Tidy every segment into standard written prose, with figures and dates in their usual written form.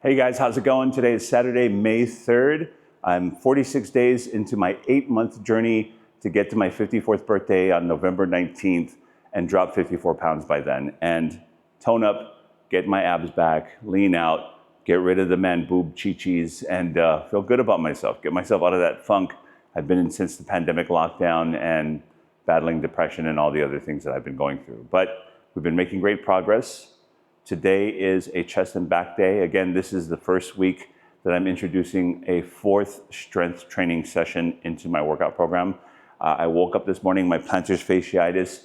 Hey guys, how's it going? Today is Saturday, May 3rd. I'm 46 days into my 8-month journey to get to my 54th birthday on November 19th and drop 54 pounds by then. And tone up, get my abs back, lean out, get rid of the man boob chi-chis, and feel good about myself. Get myself out of that funk I've been in since the pandemic lockdown and battling depression and all the other things that I've been going through. But we've been making great progress. Today is a chest and back day. Again, this is the first week that I'm introducing a 4th strength training session into my workout program. I woke up this morning, my plantar fasciitis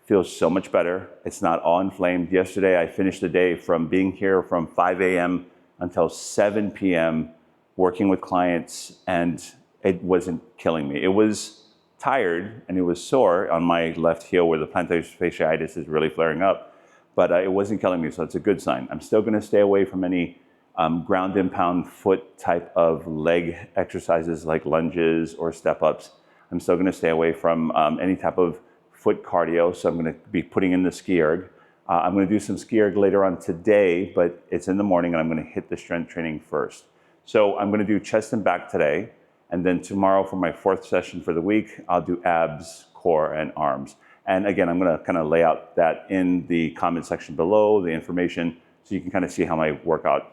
feels so much better. It's not all inflamed. Yesterday, I finished the day from being here from 5 a.m. until 7 p.m. working with clients, and it wasn't killing me. It was tired and it was sore on my left heel where the plantar fasciitis is really flaring up. But it wasn't killing me, so it's a good sign. I'm still gonna stay away from any ground and pound foot type of leg exercises like lunges or step-ups. I'm still gonna stay away from any type of foot cardio, so I'm gonna be putting in the ski erg. I'm gonna do some ski erg later on today, but it's in the morning and I'm gonna hit the strength training first. So I'm gonna do chest and back today, and then tomorrow for my 4th session for the week, I'll do abs, core, and arms. And again, I'm gonna kind of lay out that in the comment section below, the information, so you can kind of see how my workout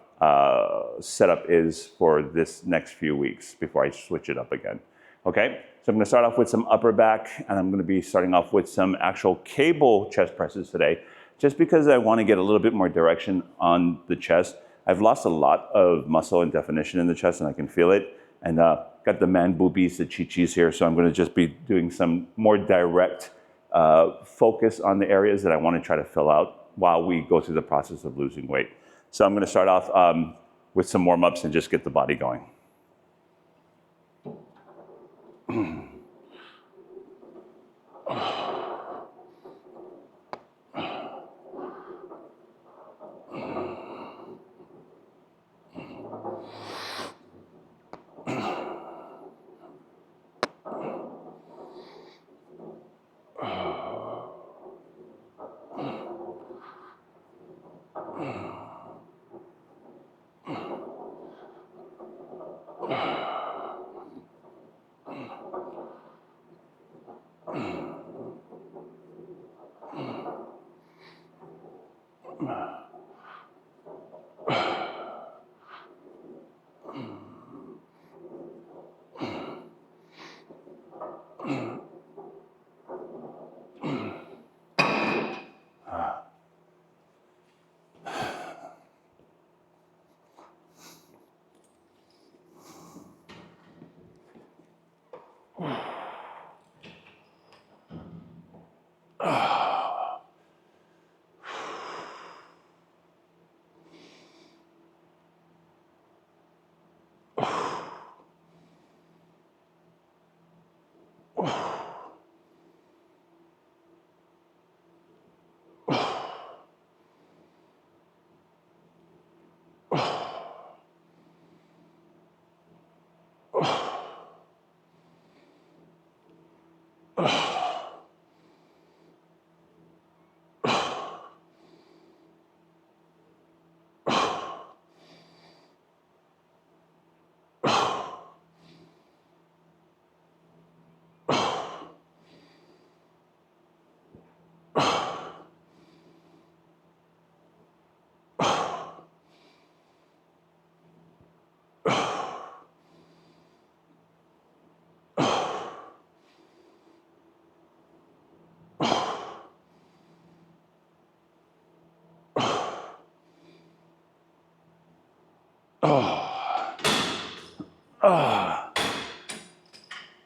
setup is for this next few weeks before I switch it up again. Okay, so I'm gonna start off with some upper back, and I'm gonna be starting off with some actual cable chest presses today, just because I wanna get a little bit more direction on the chest. I've lost a lot of muscle and definition in the chest, and I can feel it. And got the man boobies, the chi-chis here, so I'm gonna just be doing some more direct focus on the areas that I want to try to fill out while we go through the process of losing weight. So I'm going to start off with some warm-ups and just get the body going.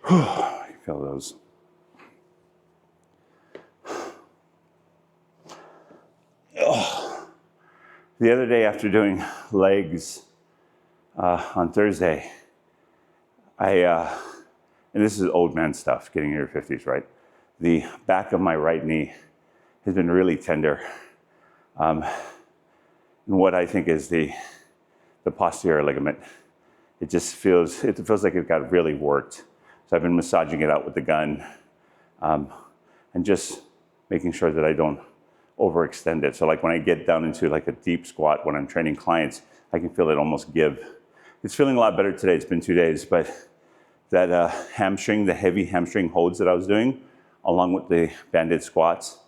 You feel those. The other day after doing legs on Thursday, and this is old man stuff, getting in your 50s, right? The back of my right knee has been really tender. And what I think is the posterior ligament. It feels like it got really worked. So I've been massaging it out with the gun and just making sure that I don't overextended. So like when I get down into like a deep squat when I'm training clients, I can feel it almost give. It's feeling a lot better today. It's been 2 days, but that hamstring, the heavy hamstring holds that I was doing, along with the banded squats,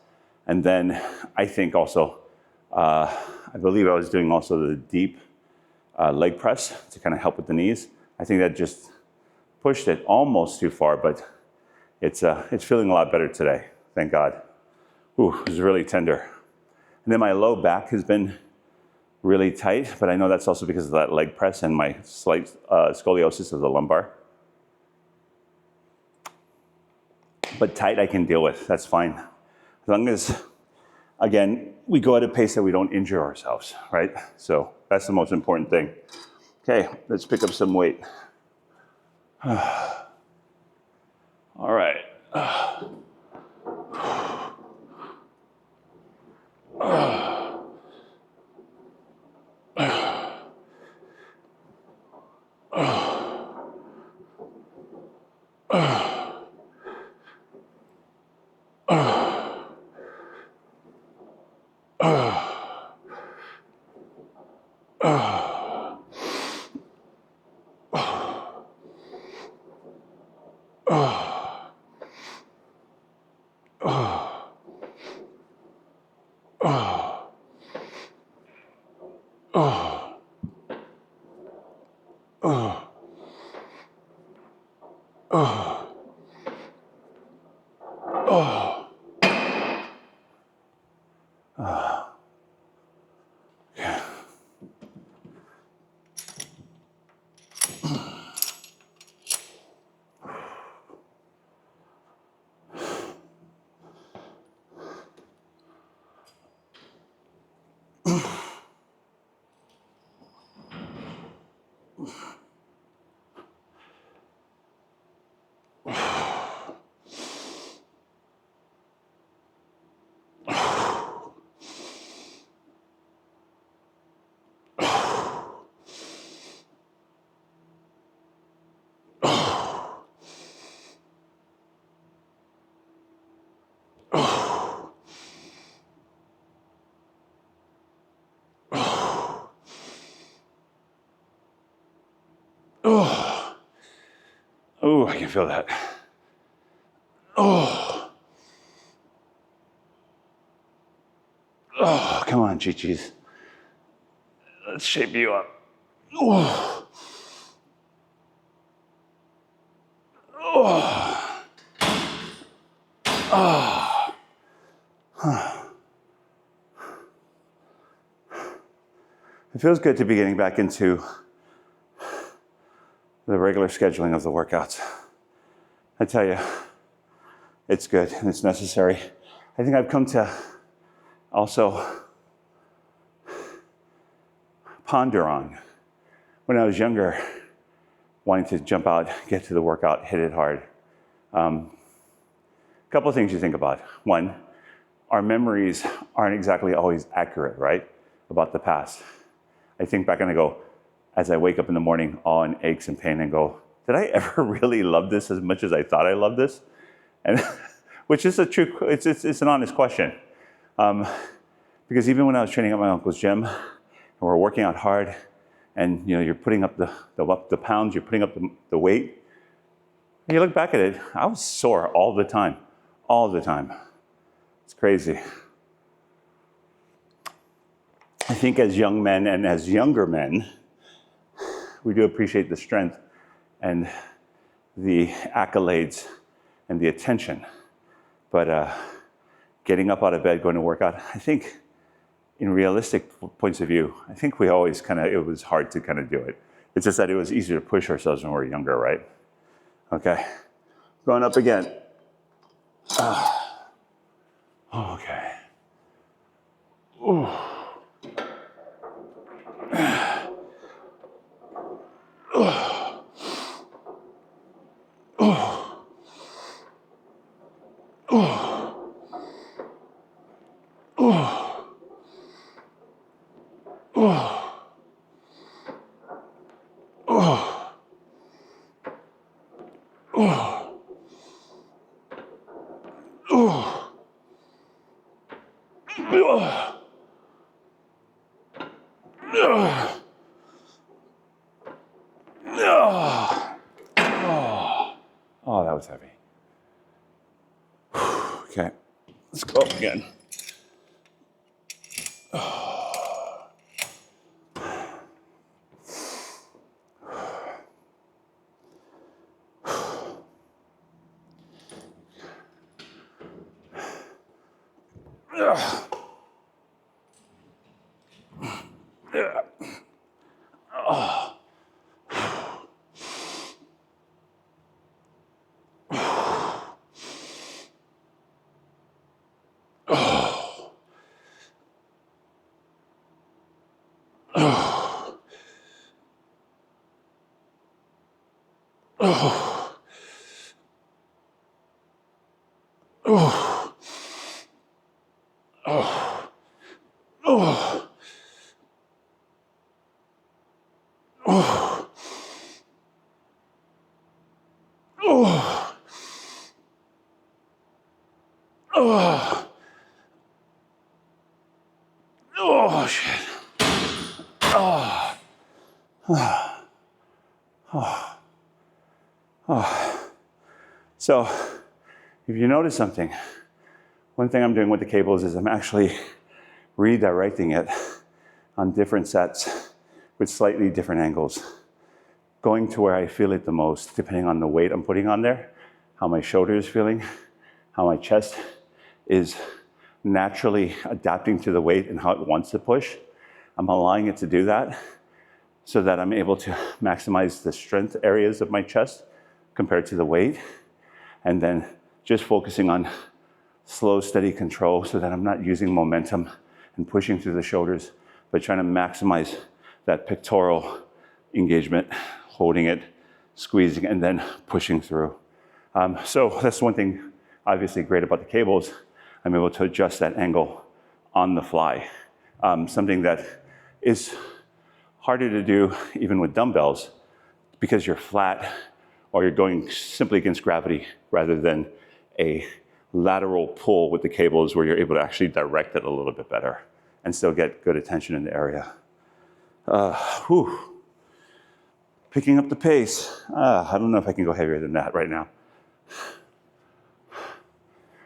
and then I think also, I believe I was doing also the deep leg press to kind of help with the knees. I think that just pushed it almost too far, but it's feeling a lot better today, thank God. Ooh, it was really tender. And then my low back has been really tight, but I know that's also because of that leg press and my slight scoliosis of the lumbar. But tight I can deal with, that's fine. As long as, again, we go at a pace that we don't injure ourselves, right? So that's the most important thing. Okay, let's pick up some weight. All right. Oh, I can feel that. Oh, come on, Chi-Chis. Let's shape you up. Oh, oh, oh. It feels good to be getting back into the regular scheduling of the workouts. I tell you, it's good and it's necessary. I think I've come to also ponder on when I was younger, wanting to jump out, get to the workout, hit it hard. A couple of things you think about. One, our memories aren't exactly always accurate, right, about the past. I think back and I go, as I wake up in the morning all in aches and pain and go, did I ever really love this as much as I thought I loved this? And which is a true, it's an honest question. Because even when I was training at my uncle's gym, and we're working out hard, and you're putting up the pounds, you're putting up the weight, and you look back at it, I was sore all the time. It's crazy. I think as young men and as younger men, we do appreciate the strength and the accolades and the attention. But getting up out of bed, going to work out, I think in realistic points of view, I think we always it was hard to kind of do it. It's just that it was easier to push ourselves when we were younger, right? Okay, going up again. Okay. Ooh. was heavy. Okay, let's go again. Oh, shit. So, if you notice something, one thing I'm doing with the cables is I'm actually redirecting it on different sets with slightly different angles, going to where I feel it the most, depending on the weight I'm putting on there, how my shoulder is feeling, how my chest is naturally adapting to the weight and how it wants to push. I'm allowing it to do that so that I'm able to maximize the strength areas of my chest compared to the weight. And then just focusing on slow, steady control so that I'm not using momentum and pushing through the shoulders, but trying to maximize that pectoral engagement, holding it, squeezing, and then pushing through. So that's one thing obviously great about the cables. I'm able to adjust that angle on the fly. Something that is harder to do even with dumbbells because you're flat or you're going simply against gravity rather than a lateral pull with the cables where you're able to actually direct it a little bit better and still get good attention in the area. Picking up the pace. I don't know if I can go heavier than that right now.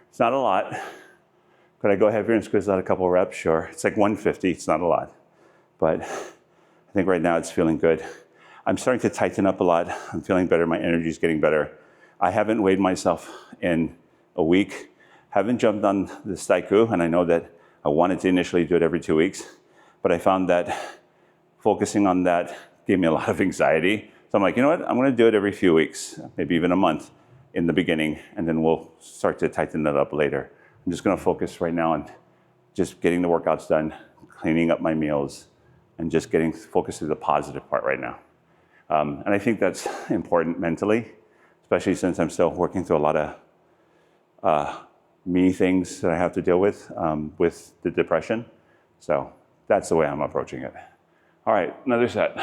It's not a lot. Could I go heavier and squeeze out a couple of reps? Sure. It's like 150. It's not a lot. But I think right now it's feeling good. I'm starting to tighten up a lot. I'm feeling better. My energy is getting better. I haven't weighed myself in a week. Haven't jumped on the Staiku, and I know that I wanted to initially do it every 2 weeks, but I found that focusing on that gave me a lot of anxiety. So I'm like, you know what? I'm going to do it every few weeks, maybe even a month in the beginning, and then we'll start to tighten that up later. I'm just going to focus right now on just getting the workouts done, cleaning up my meals, and just getting focused to the positive part right now. And I think that's important mentally, especially since I'm still working through a lot of me things that I have to deal with the depression. So that's the way I'm approaching it. All right, another set.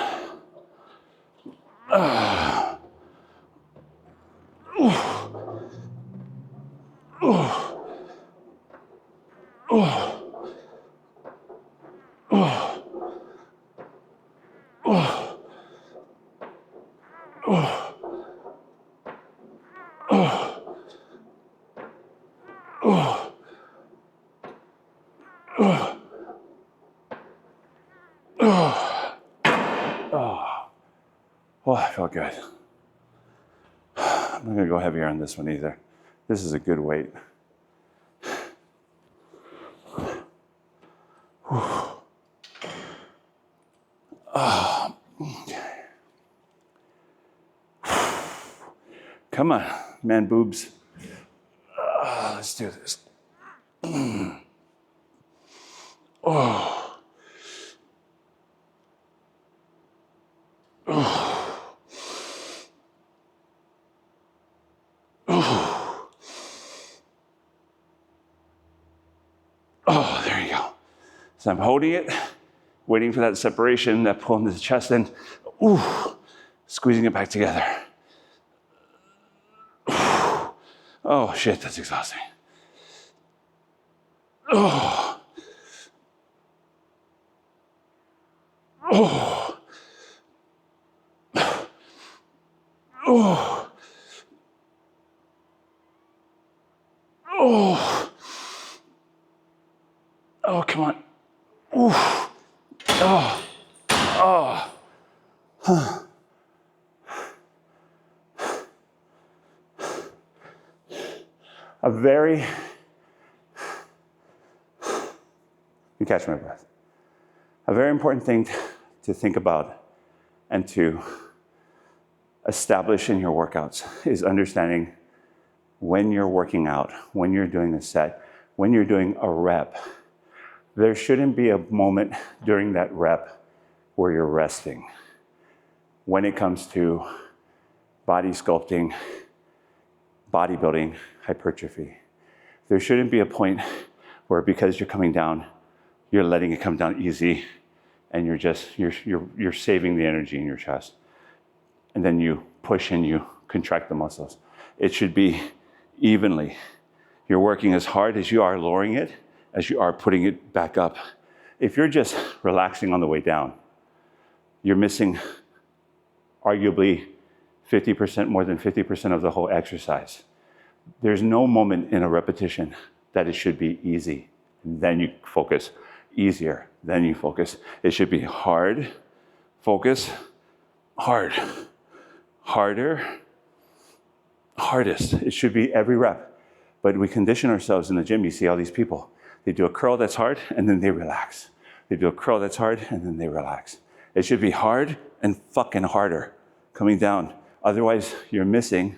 Oh, I felt good. I'm not gonna go heavier on this one either. This is a good weight. Come on, man boobs. Let's do this. Oh, there you go. So I'm holding it, waiting for that separation, that pull into the chest, and squeezing it back together. Oh shit, that's exhausting. Oh. Oh. Oh. Oh. You catch my breath. A very important thing to think about and to establish in your workouts is understanding when you're working out, when you're doing a set, when you're doing a rep, there shouldn't be a moment during that rep where you're resting. When it comes to body sculpting, bodybuilding, hypertrophy, there shouldn't be a point where because you're coming down, you're letting it come down easy and you're saving the energy in your chest. And then you push and you contract the muscles. It should be evenly. You're working as hard as you are lowering it, as you are putting it back up. If you're just relaxing on the way down, you're missing arguably 50%, more than 50% of the whole exercise. There's no moment in a repetition that it should be easy. Then you focus. Easier, then you focus. It should be hard, focus, hard, harder, hardest. It should be every rep. But we condition ourselves in the gym. You see all these people. They do a curl that's hard and then they relax. They do a curl that's hard and then they relax. It should be hard and fucking harder coming down. Otherwise, you're missing,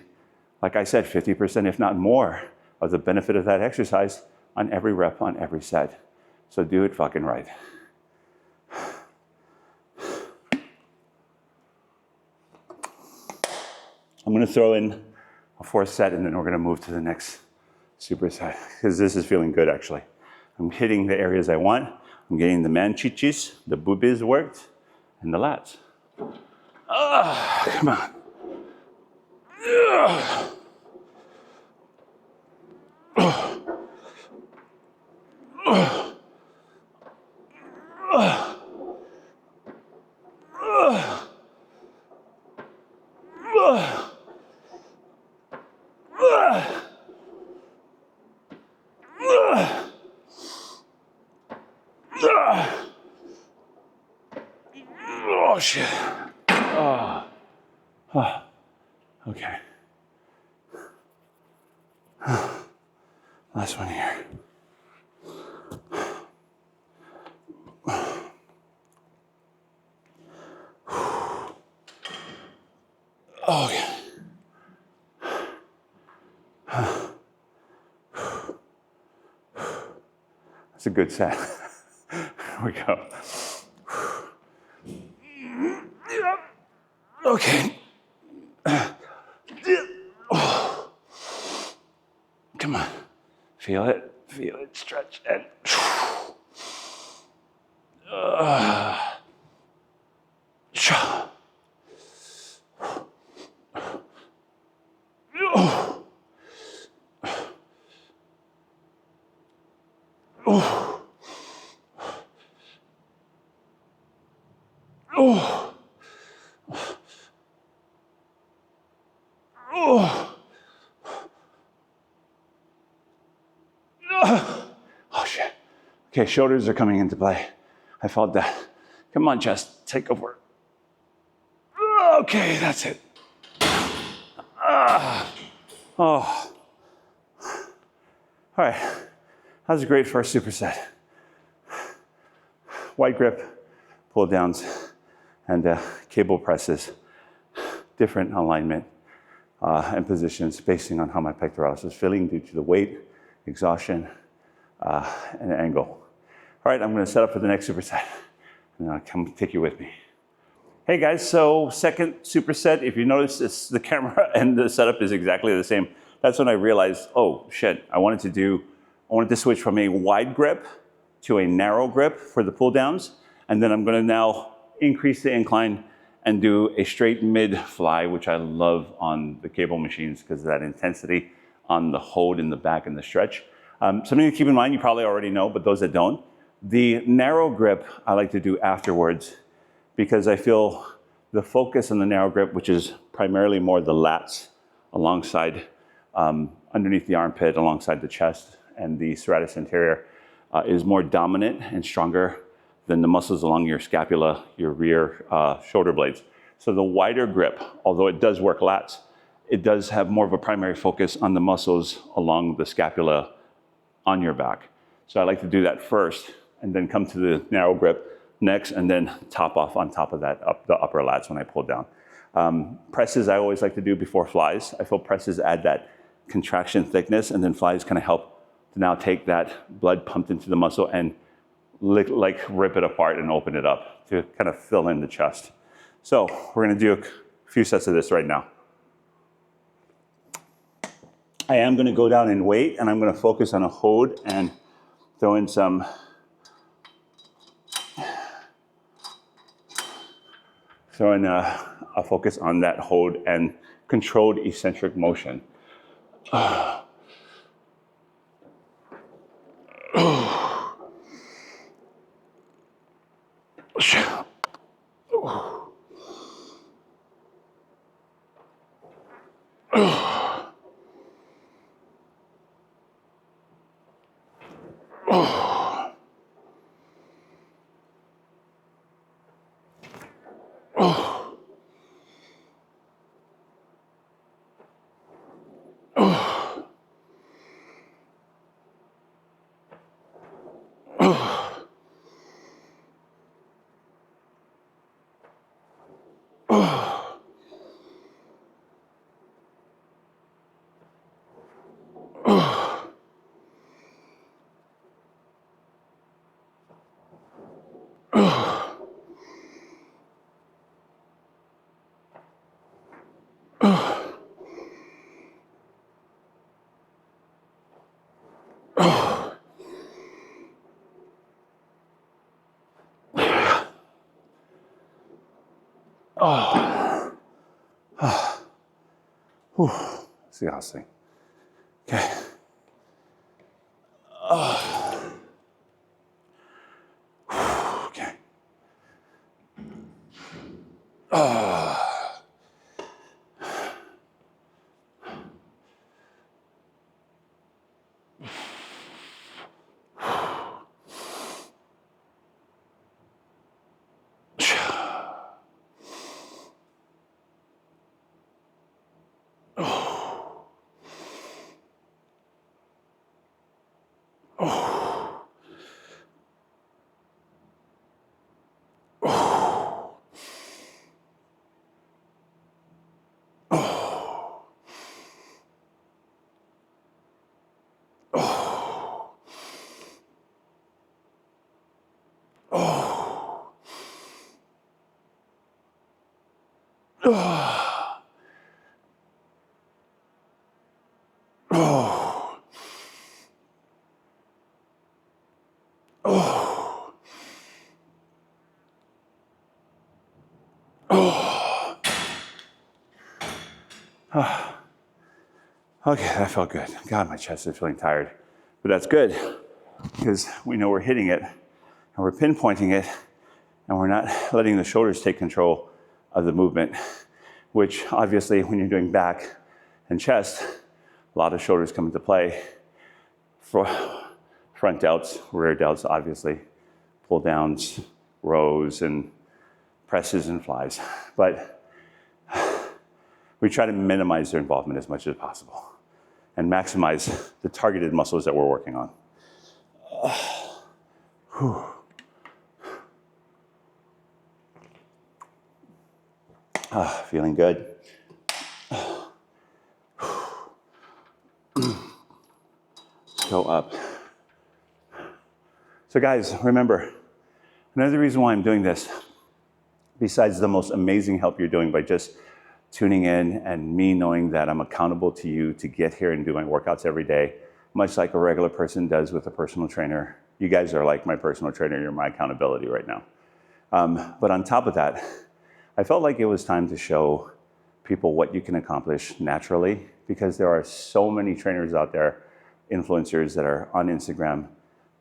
like I said, 50%, if not more, of the benefit of that exercise on every rep, on every set. So do it fucking right. I'm gonna throw in a fourth set and then we're gonna move to the next superset because this is feeling good actually. I'm hitting the areas I want. I'm getting the manchichis, the boobies worked, and the lats. Come on. Oh shit. Okay. Last one here. Okay. That's a good set. Here we go. Okay. Come on. Feel it, stretch, and oh shit. Okay, shoulders are coming into play. I felt that. Come on, chest, take over. Okay, that's it. Oh. All right, that was a great first superset. Wide grip, pull downs, and cable presses. Different alignment and positions based on how my pectoralis is feeling due to the weight, exhaustion, and angle. All right, I'm gonna set up for the next superset, and I'll come take you with me. Hey guys, so second superset, if you notice, the camera and the setup is exactly the same. That's when I realized, oh shit, I wanted to switch from a wide grip to a narrow grip for the pull downs, and then I'm gonna now increase the incline and do a straight mid fly, which I love on the cable machines because of that intensity on the hold in the back and the stretch. Something to keep in mind, you probably already know, but those that don't, the narrow grip I like to do afterwards because I feel the focus on the narrow grip, which is primarily more the lats alongside, underneath the armpit, alongside the chest and the serratus anterior, is more dominant and stronger than the muscles along your scapula, your rear shoulder blades. So the wider grip, although it does work lats, it does have more of a primary focus on the muscles along the scapula on your back. So I like to do that first and then come to the narrow grip next and then top off on top of that, the upper lats when I pull down. Presses I always like to do before flies. I feel presses add that contraction thickness, and then flies kind of help to now take that blood pumped into the muscle and like rip it apart and open it up to kind of fill in the chest. So we're gonna do a few sets of this right now. I am gonna go down in weight, and I'm gonna focus on a hold and throw in some a focus on that hold and controlled eccentric motion. Exhausting. Okay. Okay. Okay, that felt good. God, my chest is feeling tired. But that's good, because we know we're hitting it, and we're pinpointing it, and we're not letting the shoulders take control of the movement, which obviously when you're doing back and chest, a lot of shoulders come into play. For front delts, rear delts, obviously, pull downs, rows, and presses and flies. But we try to minimize their involvement as much as possible and maximize the targeted muscles that we're working on. Feeling good. Go up. So guys, remember, another reason why I'm doing this, besides the most amazing help you're doing by just tuning in and me knowing that I'm accountable to you to get here and do my workouts every day, much like a regular person does with a personal trainer. You guys are like my personal trainer. You're my accountability right now. But on top of that, I felt like it was time to show people what you can accomplish naturally, because there are so many trainers out there, influencers that are on Instagram,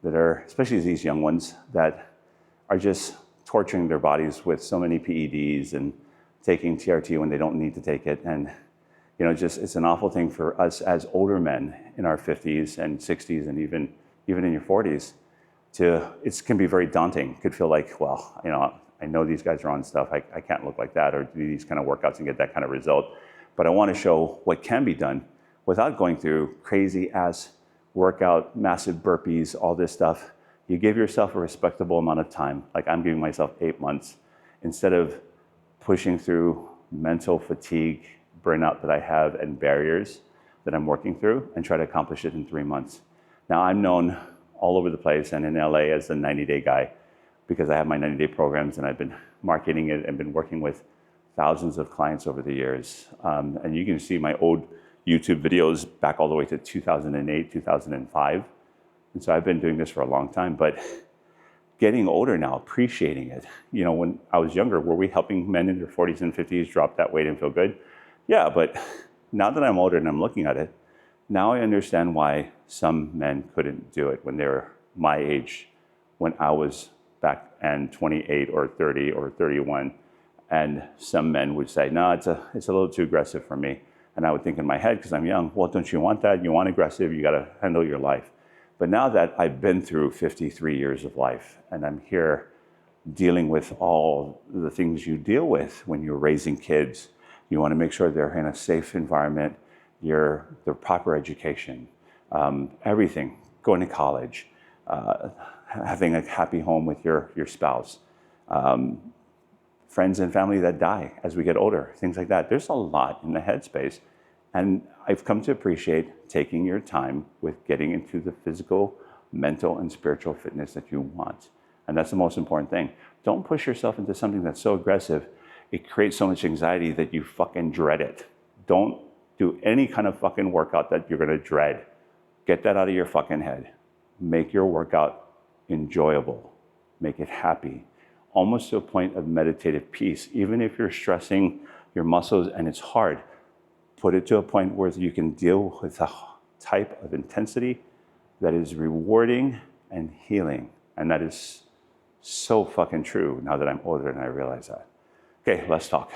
that are, especially these young ones, that are just torturing their bodies with so many PEDs and taking TRT when they don't need to take it. And, you know, just, it's an awful thing for us as older men in our 50s and 60s and even in your 40s, it can be very daunting. It could feel like, well, I know these guys are on stuff. I can't look like that or do these kind of workouts and get that kind of result. But I want to show what can be done without going through crazy ass workout, massive burpees, all this stuff. You give yourself a respectable amount of time. Like I'm giving myself 8 months instead of pushing through mental fatigue, burnout that I have and barriers that I'm working through and try to accomplish it in 3 months. Now I'm known all over the place and in LA as the 90-day guy because I have my 90-day programs and I've been marketing it and been working with thousands of clients over the years. And you can see my old YouTube videos back all the way to 2008, 2005. And so I've been doing this for a long time, but getting older now, appreciating it. When I was younger, were we helping men in their 40s and 50s drop that weight and feel good? Yeah, but now that I'm older and I'm looking at it, now I understand why some men couldn't do it when they were my age, when I was back and 28 or 30 or 31. And some men would say, no, it's a little too aggressive for me. And I would think in my head, because I'm young, well, don't you want that? You want aggressive, you gotta handle your life. But now that I've been through 53 years of life and I'm here dealing with all the things you deal with when you're raising kids, you wanna make sure they're in a safe environment, their proper education, everything, going to college, having a happy home with your spouse, friends and family that die as we get older, things like that. There's a lot in the headspace. And I've come to appreciate taking your time with getting into the physical, mental, and spiritual fitness that you want. And that's the most important thing. Don't push yourself into something that's so aggressive, it creates so much anxiety that you fucking dread it. Don't do any kind of fucking workout that you're gonna dread. Get that out of your fucking head. Make your workout enjoyable. Make it happy. Almost to a point of meditative peace. Even if you're stressing your muscles and it's hard, put it to a point where you can deal with a type of intensity that is rewarding and healing. And that is so fucking true now that I'm older and I realize that. Okay, let's talk.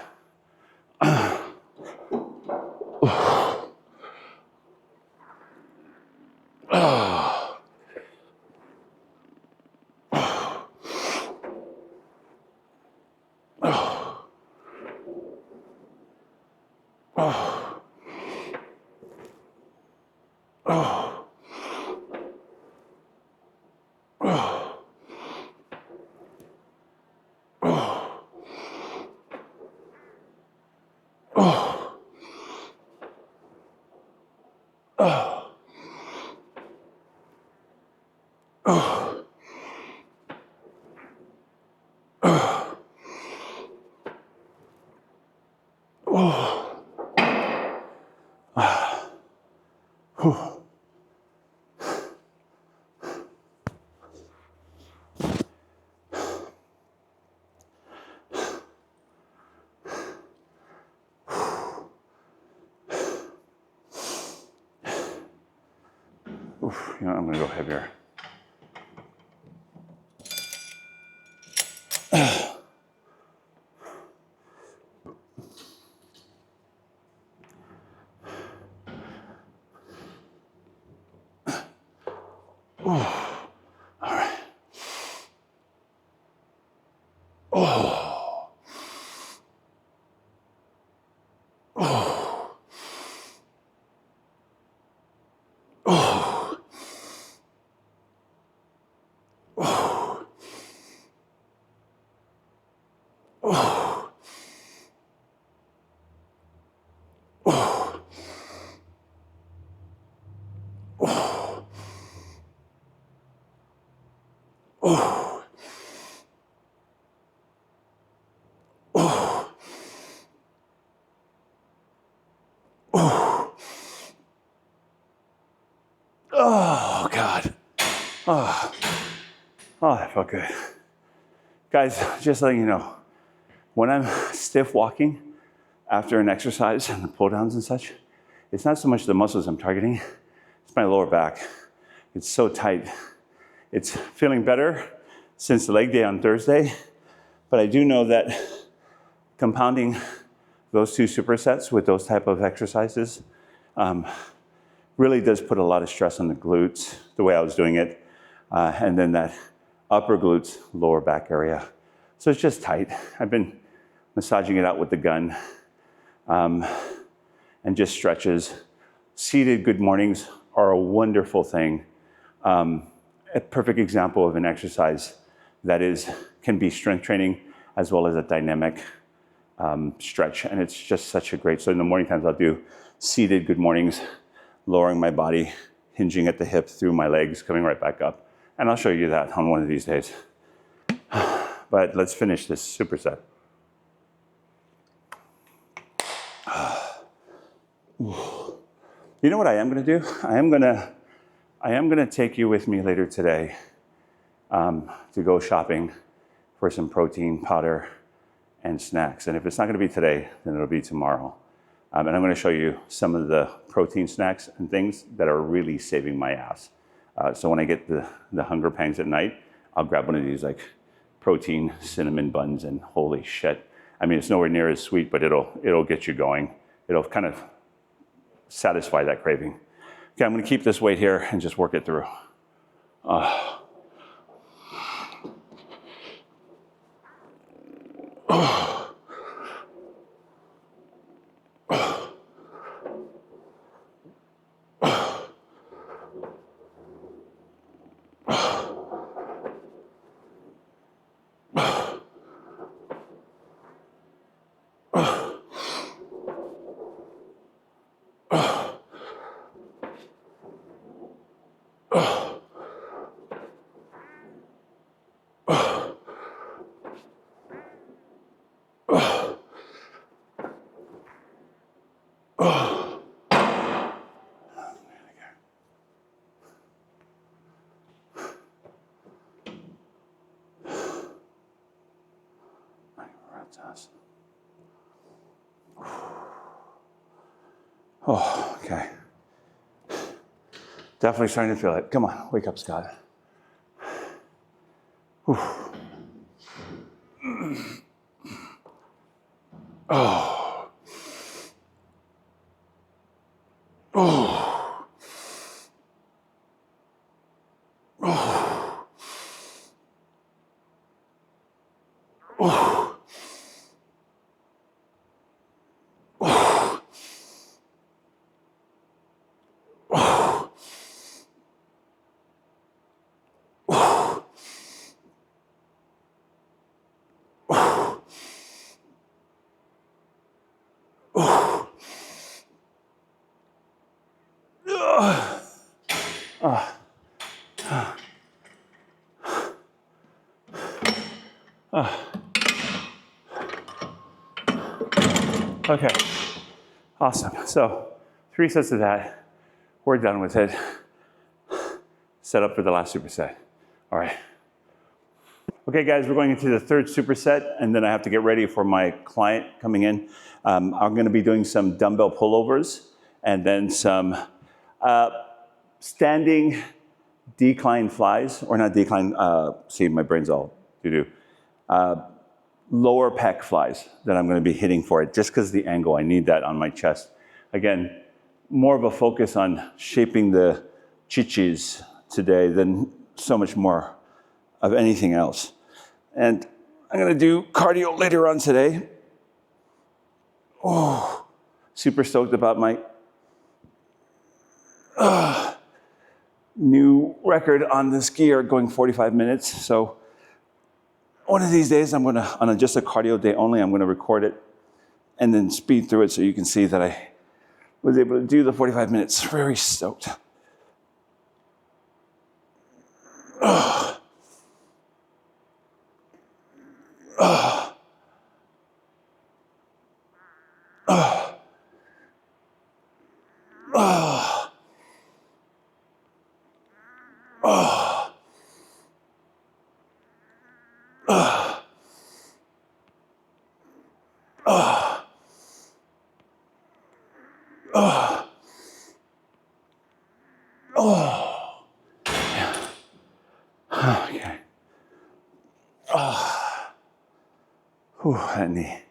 I'm gonna go heavier. Oh, God. Oh, that felt good. Guys, just letting you know, when I'm stiff walking after an exercise and the pull downs and such, it's not so much the muscles I'm targeting, it's my lower back. It's so tight. It's feeling better since the leg day on Thursday, but I do know that compounding those two supersets with those type of exercises really does put a lot of stress on the glutes, the way I was doing it. and then that upper glutes, lower back area. So it's just tight. I've been massaging it out with the gun, and just stretches. Seated good mornings are a wonderful thing. A perfect example of an exercise that can be strength training as well as a dynamic stretch, and it's just such a great. So in the morning times, I'll do seated good mornings, lowering my body, hinging at the hip through my legs, coming right back up, and I'll show you that on one of these days. But let's finish this superset. You know what I am going to do? I am going to take you with me later today to go shopping for some protein powder and snacks. And if it's not going to be today, then it'll be tomorrow. And I'm going to show you some of the protein snacks and things that are really saving my ass. So when I get the hunger pangs at night, I'll grab one of these like protein cinnamon buns, and holy shit. I mean, it's nowhere near as sweet, but it'll get you going. It'll kind of satisfy that craving. Okay, I'm going to keep this weight here and just work it through. Oh, okay. Definitely starting to feel it. Come on, wake up, Scott. Whew. Oh. Oh. Oh. Oh. Okay, awesome. So 3 sets of that. We're done with it. Set up for the last superset. All right. Okay, guys, we're going into the third superset, and then I have to get ready for my client coming in. I'm going to be doing some dumbbell pullovers, and then some standing decline flies, or not decline, see, my brain's all doo-doo. Lower pec flies that I'm going to be hitting for it, just because the angle, I need that on my chest. Again, more of a focus on shaping the chichis today than so much more of anything else. And I'm going to do cardio later on today. Oh, super stoked about my new record on this gear, going 45 minutes. So one of these days, I'm going to, on just a cardio day only, I'm going to record it and then speed through it so you can see that I was able to do the 45 minutes. Very stoked. Oh. Oh. Oh. Oh. Oh. Oh. Oh. Oh. Oh. Okay. Oh. Whew, that knee.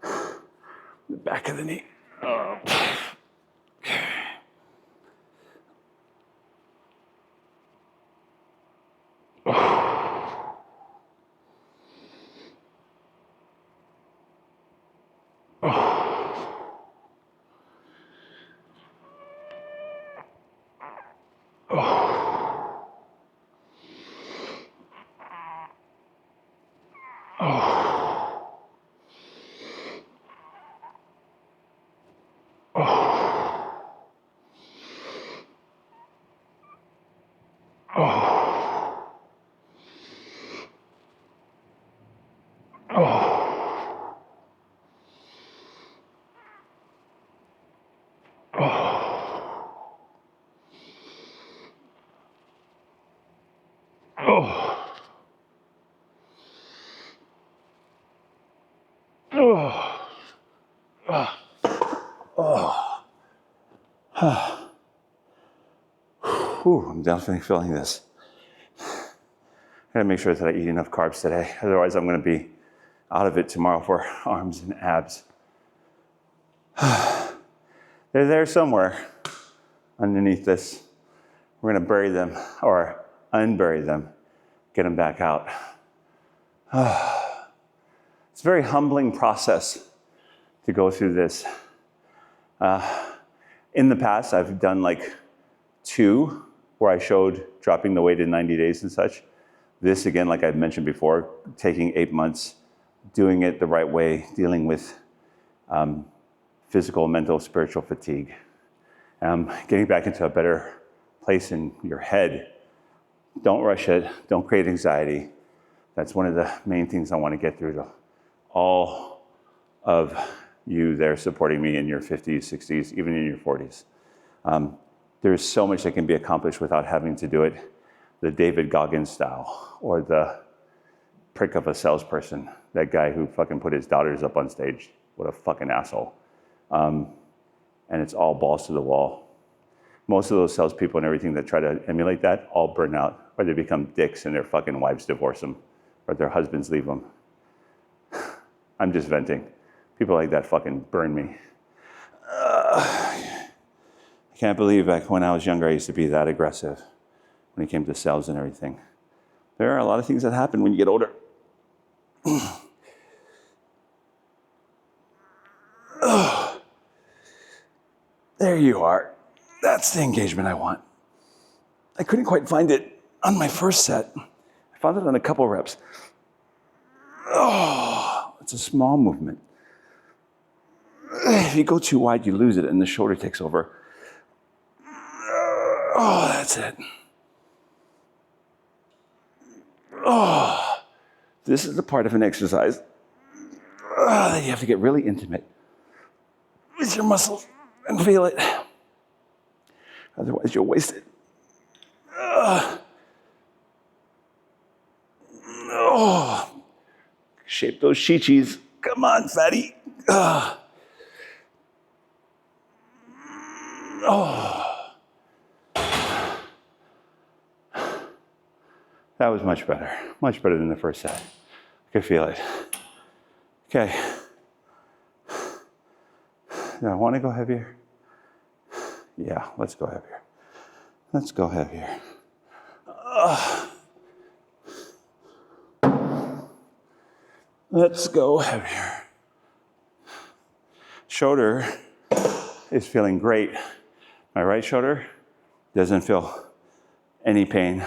The back of the knee. Oh. Okay. Whew, I'm definitely feeling this. I gotta make sure that I eat enough carbs today. Otherwise, I'm gonna be out of it tomorrow for arms and abs. They're there somewhere underneath this. We're gonna bury them or unbury them, get them back out. It's a very humbling process to go through this. In the past, I've done like 2 where I showed dropping the weight in 90 days and such. This, again, like I've mentioned before, taking 8 months, doing it the right way, dealing with physical, mental, spiritual fatigue. Getting back into a better place in your head. Don't rush it. Don't create anxiety. That's one of the main things I want to get through to all of you there supporting me in your 50s, 60s, even in your 40s. There's so much that can be accomplished without having to do it the David Goggins style or the prick of a salesperson. That guy who fucking put his daughters up on stage. What a fucking asshole. And it's all balls to the wall. Most of those salespeople and everything that try to emulate that all burn out, or they become dicks and their fucking wives divorce them, or their husbands leave them. I'm just venting. People like that fucking burn me. I can't believe back when I was younger, I used to be that aggressive when it came to sales and everything. There are a lot of things that happen when you get older. There you are. That's the engagement I want. I couldn't quite find it on my first set. I found it on a couple reps. Oh, it's a small movement. If you go too wide, you lose it and the shoulder takes over. Oh, that's it. Oh, this is the part of an exercise that you have to get really intimate with your muscles and feel it. Otherwise, you'll waste it. Shape those chi-chis. Come on, fatty. That was much better than the first set. I could feel it. Okay. Do I want to go heavier? Yeah, let's go heavier. Let's go heavier. Let's go heavier. Shoulder is feeling great. My right shoulder doesn't feel any pain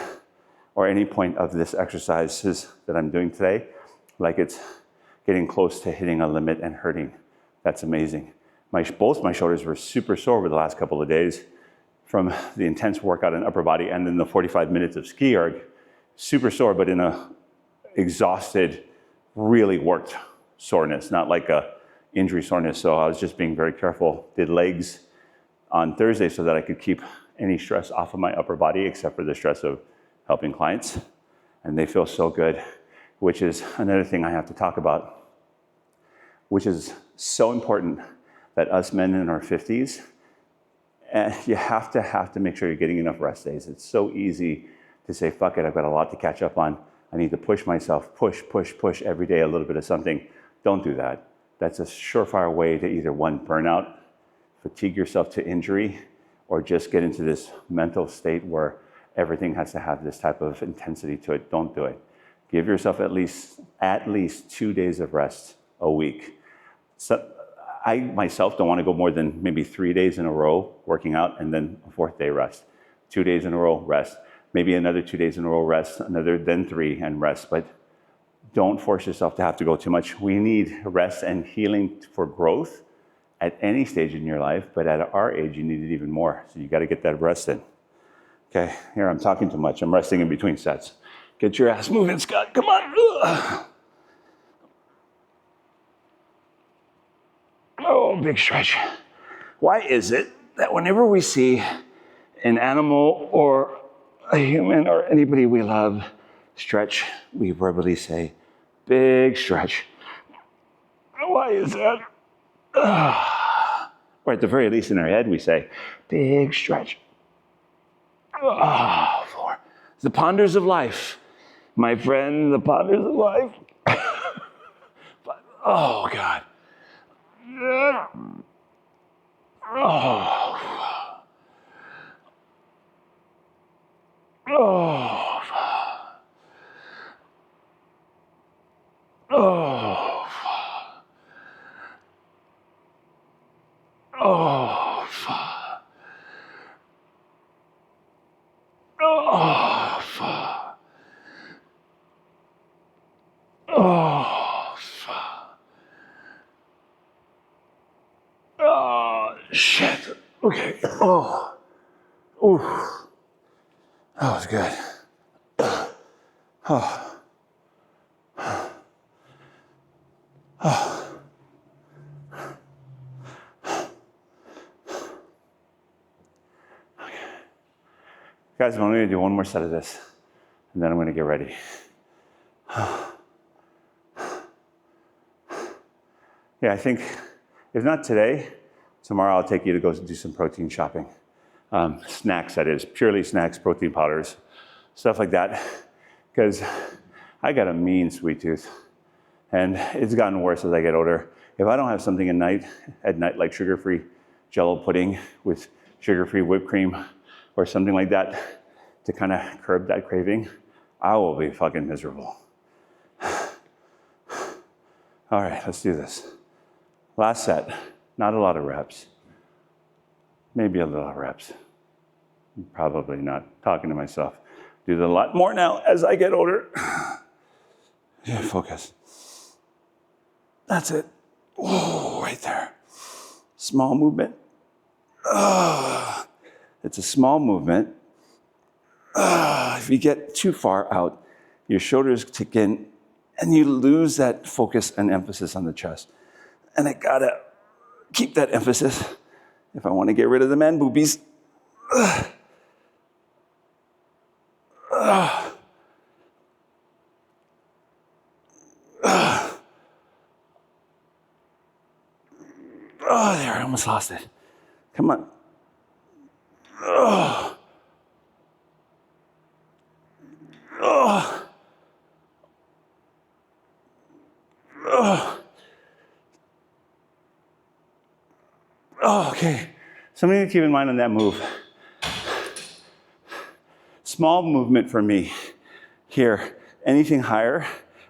or any point of this exercises that I'm doing today, like it's getting close to hitting a limit and hurting. That's amazing. Both my shoulders were super sore over the last couple of days from the intense workout in upper body and then the 45 minutes of ski erg. Super sore, but in a exhausted, really worked soreness, not like a injury soreness. So I was just being very careful. Did legs on Thursday so that I could keep any stress off of my upper body except for the stress of helping clients. And they feel so good, which is another thing I have to talk about, which is so important that us men in our 50s, you have to make sure you're getting enough rest days. It's so easy to say, fuck it, I've got a lot to catch up on. I need to push myself, push every day a little bit of something. Don't do that. That's a surefire way to either one, burn out, fatigue yourself to injury, or just get into this mental state where everything has to have this type of intensity to it. Don't do it. Give yourself at least 2 days of rest a week. So I myself don't want to go more than maybe 3 days in a row working out and then a fourth day rest. 2 days in a row, rest. Maybe another 2 days in a row, rest. Another, then 3 and rest. But don't force yourself to have to go too much. We need rest and healing for growth at any stage in your life, but at our age, you need it even more. So you got to get that rest in. Okay, here I'm talking too much. I'm resting in between sets. Get your ass moving, Scott. Come on. Ugh. Oh, big stretch. Why is it that whenever we see an animal or a human or anybody we love stretch, we verbally say, big stretch? Why is that? Or at the very least in our head, we say, big stretch. For the ponders of life. My friend, the ponders of life. Oh, God. Oh. Oh. Oh. Oh. Oh. Oh. Oh, shit. Okay. Oh. Ooh. That was good. Oh. Oh. Okay. Guys, I'm only going to do one more set of this, and then I'm going to get ready. Yeah, I think, if not today, tomorrow I'll take you to go do some protein shopping. Snacks, that is, purely snacks, protein powders, stuff like that. Because I got a mean sweet tooth, and it's gotten worse as I get older. If I don't have something at night like sugar-free Jell-O pudding with sugar-free whipped cream or something like that to kind of curb that craving, I will be fucking miserable. All right, let's do this. Last set, not a lot of reps. Maybe a little reps. Probably not. Talking to myself. Do a lot more now as I get older. Yeah, focus. That's it. Oh, right there. Small movement. It's a small movement. If you get too far out, your shoulders kick in and you lose that focus and emphasis on the chest. And I gotta keep that emphasis if I want to get rid of the man boobies. Oh, there, I almost lost it. Come on. Oh. Oh. Oh. Oh, okay. Something to keep in mind on that move. Small movement for me. Here, anything higher,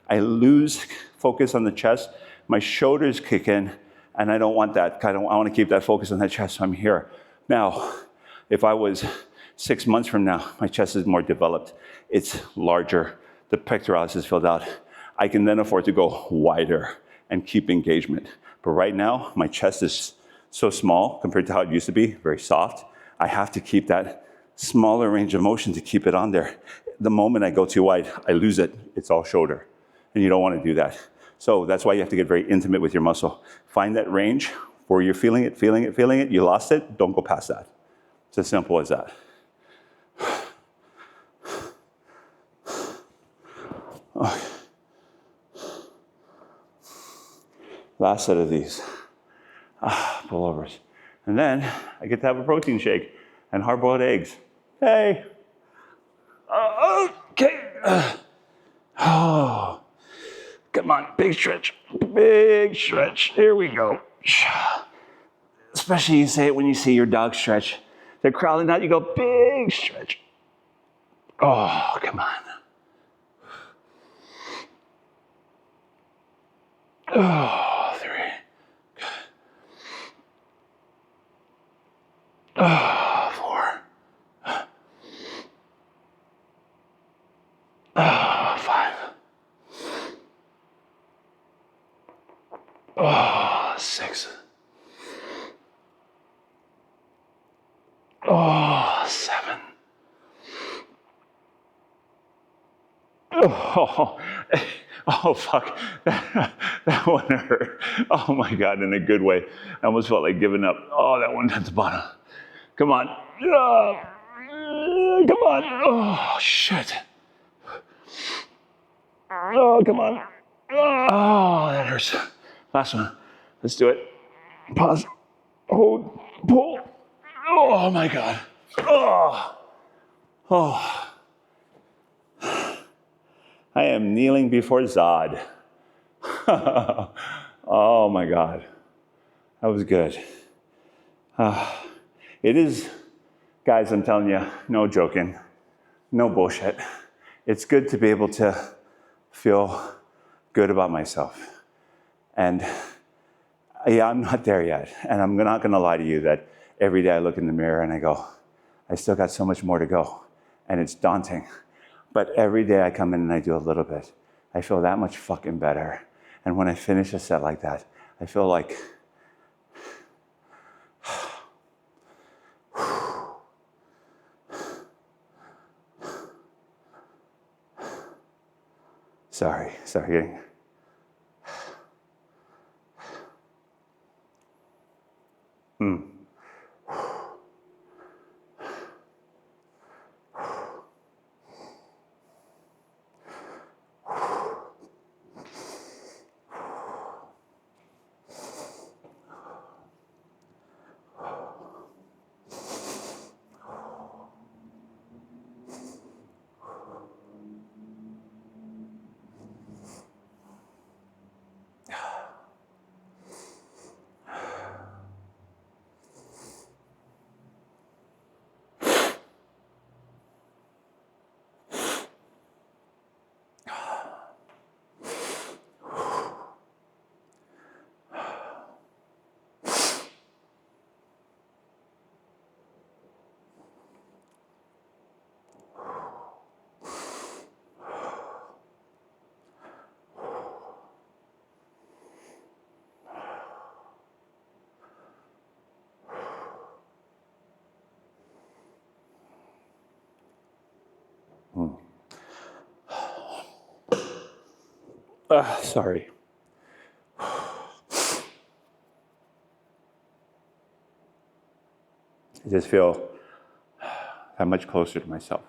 I lose focus on the chest. My shoulders kick in, and I don't want that. I want to keep that focus on that chest, so I'm here. Now, if I was 6 months from now, my chest is more developed. It's larger. The pectoralis is filled out. I can then afford to go wider and keep engagement. But right now, my chest is so small compared to how it used to be, very soft. I have to keep that smaller range of motion to keep it on there. The moment I go too wide, I lose it. It's all shoulder. And you don't want to do that. So that's why you have to get very intimate with your muscle. Find that range where you're feeling it. You lost it, don't go past that. It's as simple as that. Okay. Last set of these. Pullovers. And then I get to have a protein shake and hard-boiled eggs. Hey. Okay. Oh. Come on, big stretch. Big stretch. Here we go. Especially you say it when you see your dog stretch. They're crawling out, you go, big stretch. Oh, come on. Oh, 3. Good. 4, 5, 6, 7. Oh, fuck. That one hurt. Oh, my God, in a good way. I almost felt like giving up. Oh, that one at the bottom. Come on. Come on. Oh, shit. Oh, come on. Oh, that hurts. Last one. Let's do it. Pause. Hold. Pull. Oh, my God. Oh. Oh. I am kneeling before Zod. Oh, my God. That was good. It is, guys, I'm telling you, no joking, no bullshit. It's good to be able to feel good about myself. And yeah, I'm not there yet. And I'm not going to lie to you that every day I look in the mirror and I go, I still got so much more to go. And it's daunting. But every day I come in and I do a little bit, I feel that much fucking better. And when I finish a set like that, I feel like, sorry. Sorry. I just feel that much closer to myself.